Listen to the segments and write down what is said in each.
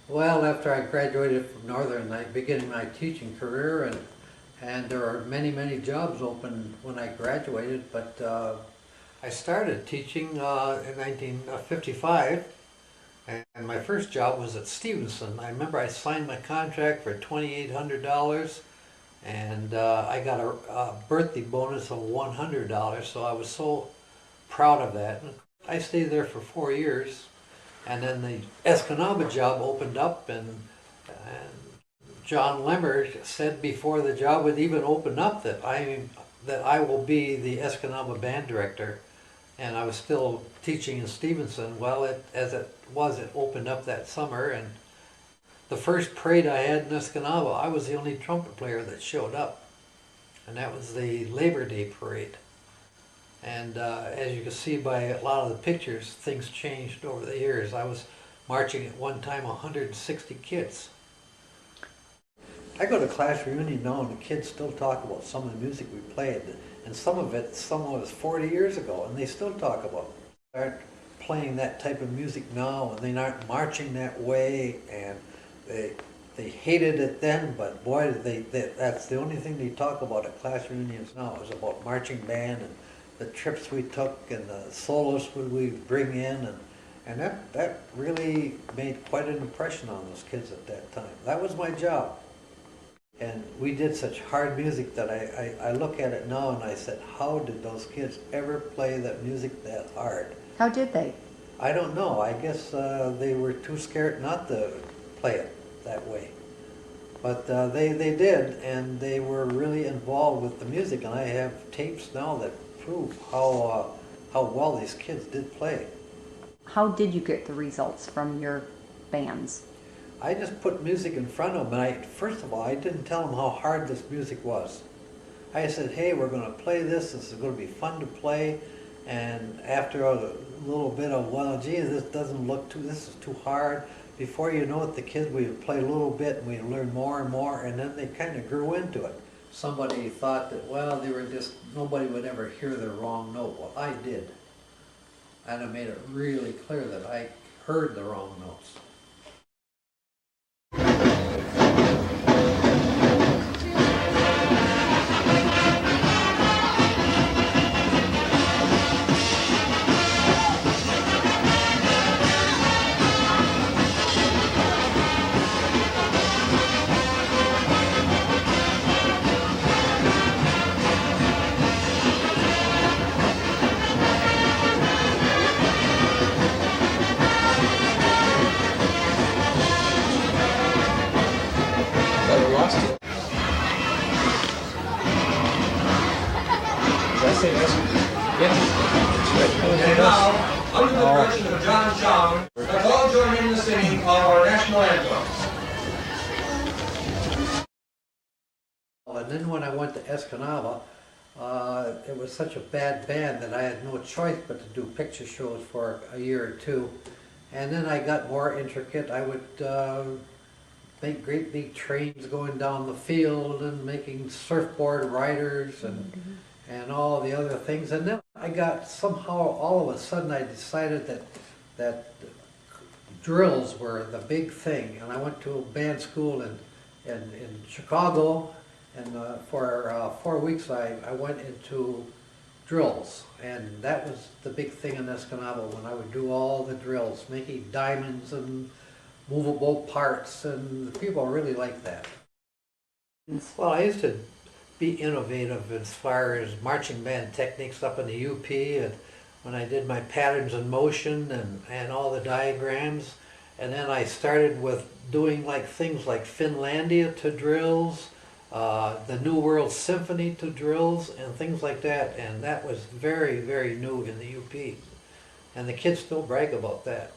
Well, after I graduated from Northern, I began my teaching career, and there are many, many jobs open when I graduated, but I started teaching in 1955, and my first job was at Stevenson. I remember I signed my contract for $2,800, and I got a birthday bonus of $100, so I was so proud of that. I stayed there for 4 years. And then the Escanaba job opened up, and John Lemmer said before the job would even open up that I will be the Escanaba band director. And I was still teaching in Stevenson. Well, it opened up that summer, and the first parade I had in Escanaba, I was the only trumpet player that showed up, and that was the Labor Day parade. And as you can see by a lot of the pictures, things changed over the years. I was marching at one time 160 kids. I go to class reunion now and the kids still talk about some of the music we played. And some of it was 40 years ago and they still talk about it. They aren't playing that type of music now and they aren't marching that way, and they hated it then, but boy, that's the only thing they talk about at class reunions now is about marching band and the trips we took and the solos we bring in, and that really made quite an impression on those kids at that time. That was my job. And we did such hard music that I look at it now and I said, how did those kids ever play that music that hard? How did they? I don't know. I guess they were too scared not to play it that way. But they did, and they were really involved with the music, and I have tapes now that prove how well these kids did play. How did you get the results from your bands? I just put music in front of them, and first of all, I didn't tell them how hard this music was. I said, hey, we're going to play this is going to be fun to play, and after a little bit of, well, gee, this is too hard. Before you know it, the kids, we would play a little bit, and we'd learn more and more, and then they kind of grew into it. Somebody thought that, well, nobody would ever hear the wrong note. Well, I did. And I made it really clear that I heard the wrong notes. And now, under the direction of John Chown, let's all join in the singing of our national anthem. And then when I went to Escanaba, it was such a bad band that I had no choice but to do picture shows for a year or two. And then I got more intricate. I would make great big trains going down the field and making surfboard riders and all the other things. And then I got somehow, all of a sudden, I decided that drills were the big thing. And I went to a band school in Chicago, and for 4 weeks I went into drills. And that was the big thing in Escanaba, when I would do all the drills, making diamonds and movable parts, and the people really liked that. Well, I used to be innovative as far as marching band techniques up in the UP, and when I did my patterns in motion and all the diagrams. And then I started with doing things like Finlandia to drills, the New World Symphony to drills, and things like that. And that was very, very new in the UP. And the kids still brag about that.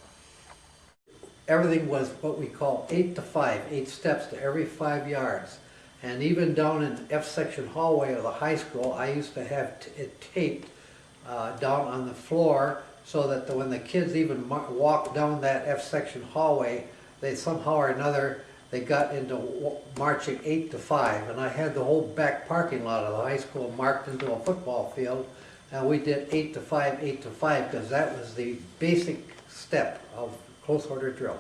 Everything was what we call 8 to 5, 8 steps to every 5 yards. And even down in F-section hallway of the high school, I used to have it taped down on the floor, so that when the kids even walked down that F-section hallway, they somehow or another, they got into marching 8 to 5. And I had the whole back parking lot of the high school marked into a football field, and we did 8 to 5, 8 to 5, because that was the basic step of close order drill.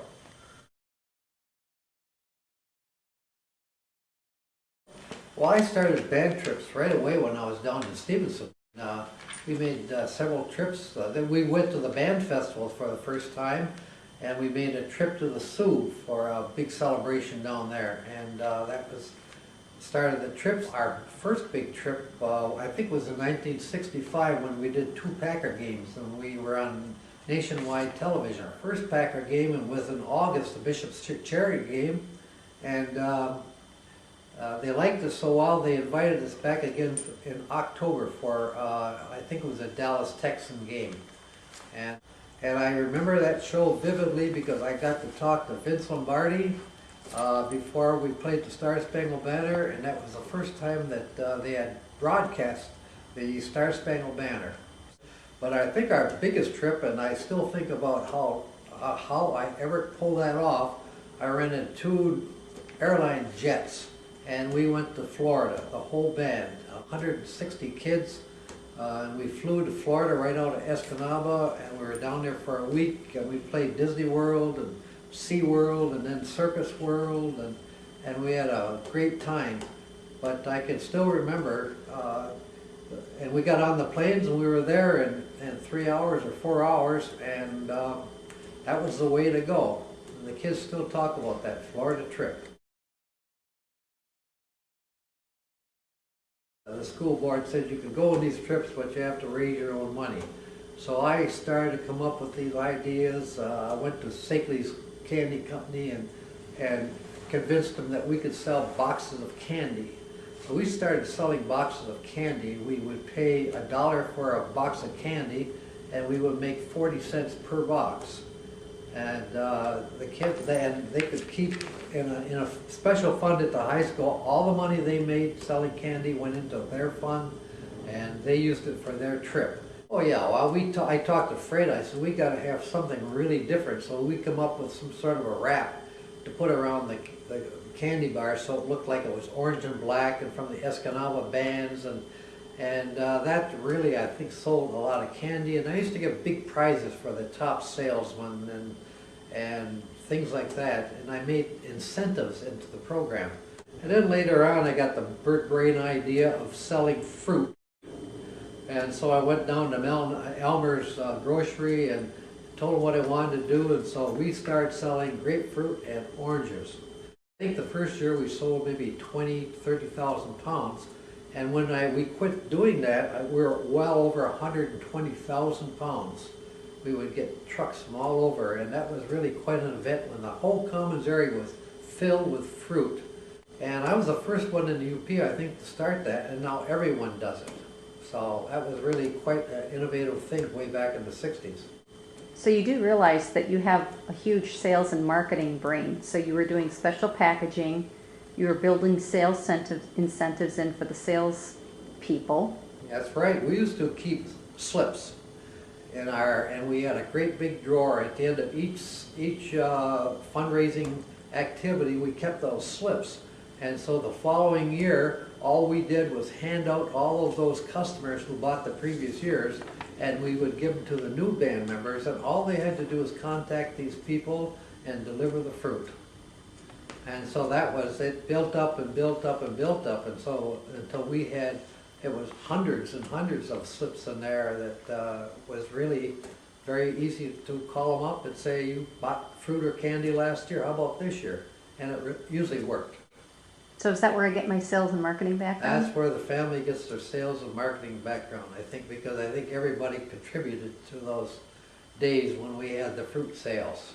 Well, I started band trips right away when I was down in Stevenson. We made several trips. Then we went to the band festival for the first time, and we made a trip to the Sioux for a big celebration down there. And that was started the trips. Our first big trip, I think, was in 1965 when we did 2 Packer games, and we were on nationwide television. Our first Packer game was in August, the Bishop's Charity game, and they liked us so well they invited us back again in October for I think it was a Dallas Texan game, and I remember that show vividly because I got to talk to Vince Lombardi before we played the Star Spangled Banner, and that was the first time that they had broadcast the Star Spangled Banner. But I think our biggest trip, and I still think about how I ever pulled that off, I rented 2 airline jets. And we went to Florida, the whole band, 160 kids, and we flew to Florida right out of Escanaba, and we were down there for a week, and we played Disney World and Sea World and then Circus World, and we had a great time. But I can still remember, and we got on the planes and we were there in 3 hours or 4 hours, and that was the way to go. And the kids still talk about that Florida trip. The school board said you can go on these trips, but you have to raise your own money. So I started to come up with these ideas. I went to Sakely's Candy Company and convinced them that we could sell boxes of candy. So we started selling boxes of candy. We would pay $1 for a box of candy, and we would make 40 cents per box. And the kids, they could keep in a special fund at the high school. All the money they made selling candy went into their fund, and they used it for their trip. Oh yeah, well I talked to Fred. I said we got to have something really different, so we come up with some sort of a wrap to put around the candy bar so it looked like it was orange and black and from the Escanaba bands, and that really, I think, sold a lot of candy. And I used to give big prizes for the top salesman and things like that. And I made incentives into the program. And then later on, I got the bird brain idea of selling fruit. And so I went down to Elmer's grocery and told them what I wanted to do. And so we started selling grapefruit and oranges. I think the first year we sold maybe 30,000 pounds. And when we quit doing that, we were well over 120,000 pounds. We would get trucks from all over, and that was really quite an event when the whole commons area was filled with fruit. And I was the first one in the UP, I think, to start that, and now everyone does it. So that was really quite an innovative thing way back in the 60s. So you do realize that you have a huge sales and marketing brain. So you were doing special packaging, you were building sales incentives in for the sales people. That's right. We used to keep slips and we had a great big drawer at the end of each fundraising activity. We kept those slips, and so the following year, all we did was hand out all of those customers who bought the previous years, and we would give them to the new band members, and all they had to do was contact these people and deliver the fruit. And so that was, it built up and built up and built up, and so until we had, it was hundreds and hundreds of slips in there that was really very easy to call them up and say, you bought fruit or candy last year, how about this year? And it usually worked. So is that where I get my sales and marketing background? That's where the family gets their sales and marketing background, I think, because I think everybody contributed to those days when we had the fruit sales.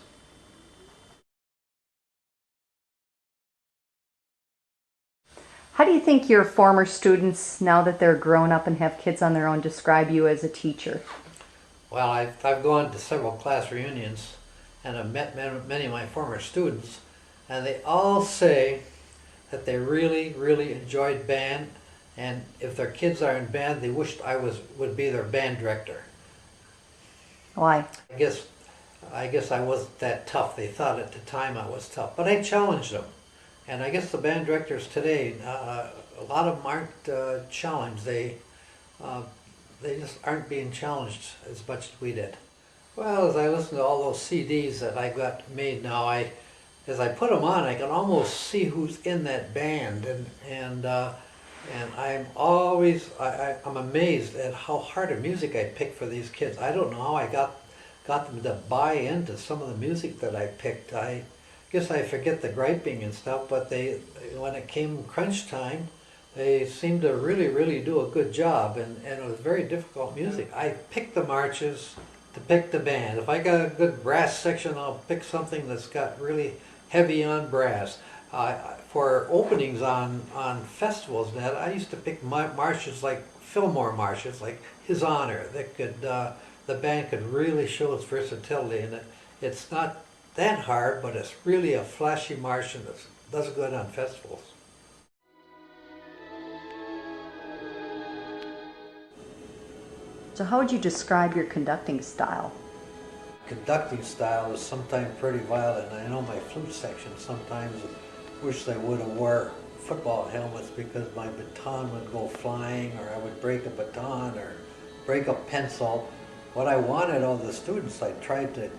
How do you think your former students, now that they're grown up and have kids on their own, describe you as a teacher? Well, I've gone to several class reunions and I've met many of my former students, and they all say that they really, really enjoyed band, and if their kids are in band, they wished I would be their band director. Why? I guess I wasn't that tough. They thought at the time I was tough, but I challenged them. And I guess the band directors today, a lot of them aren't challenged. They just aren't being challenged as much as we did. Well, as I listen to all those CDs that I got made now, as I put them on, I can almost see who's in that band, and And I'm always, I'm amazed at how hard of music I pick for these kids. I don't know how I got them to buy into some of the music that I picked. I guess I forget the griping and stuff, but when it came crunch time, they seemed to really do a good job, and it was very difficult music. I picked the marches to pick the band. If I got a good brass section, I'll pick something that's got really heavy on brass. For openings on festivals, that I used to pick marches like Fillmore marches, like His Honor, that could the band could really show its versatility, and it's not that hard, but it's really a flashy march and it does good on festivals. So how would you describe your conducting style? Conducting style is sometimes pretty violent. I know my flute section sometimes wish they would have wore football helmets because my baton would go flying, or I would break a baton or break a pencil. What I wanted of the students, I tried to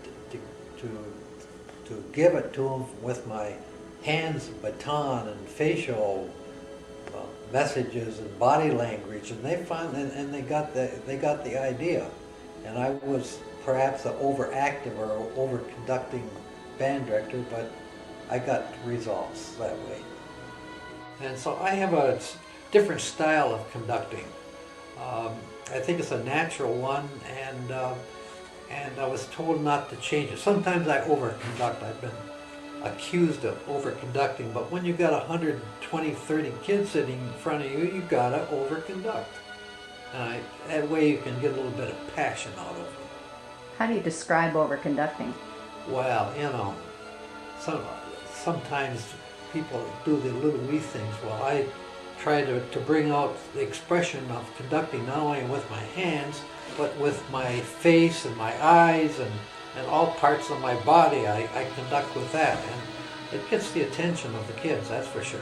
give it to them with my hands, baton, and facial messages and body language, and they found and they got the idea. And I was perhaps an overactive or over conducting band director, but I got results that way. And so I have a different style of conducting. I think it's a natural one, and I was told not to change it. Sometimes I overconduct. I've been accused of overconducting, but when you've got 120, 30 kids sitting in front of you, you gotta overconduct. And that way you can get a little bit of passion out of it. How do you describe overconducting? Well, sometimes people do the little wee things. Well, I try to bring out the expression of conducting not only with my hands, but with my face and my eyes and all parts of my body. I conduct with that, and it gets the attention of the kids, that's for sure.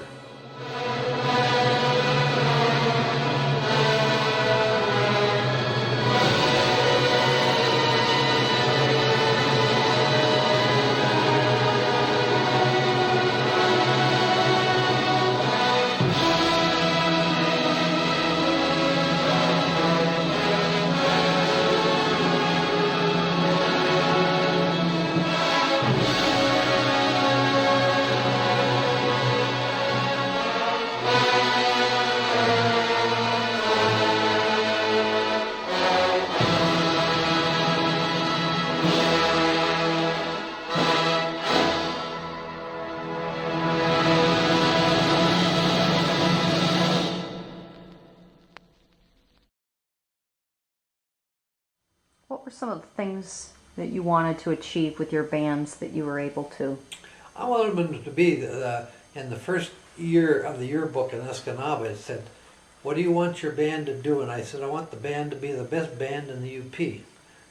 What were some of the things that you wanted to achieve with your bands that you were able to? I wanted them to be, in the first year of the yearbook in Escanaba, it said, "What do you want your band to do?" And I said, "I want the band to be the best band in the UP."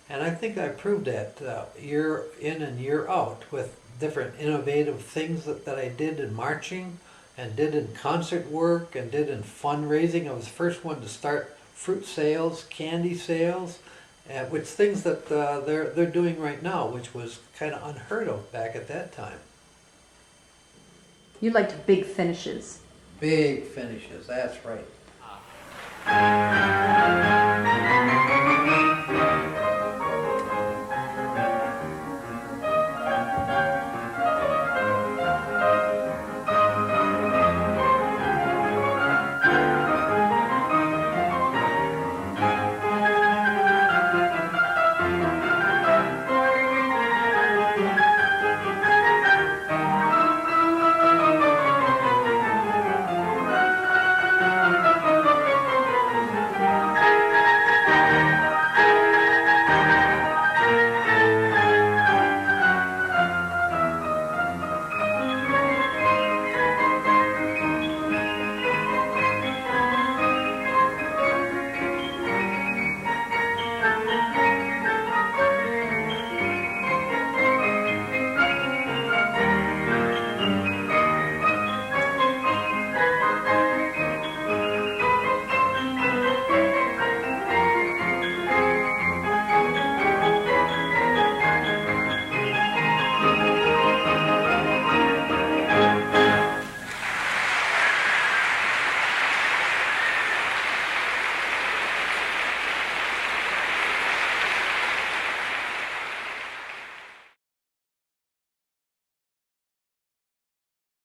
And I think I proved that year in and year out with different innovative things that I did in marching and did in concert work and did in fundraising. I was the first one to start fruit sales, candy sales, which things that they're doing right now, which was kind of unheard of back at that time. You liked big finishes. Big finishes, that's right.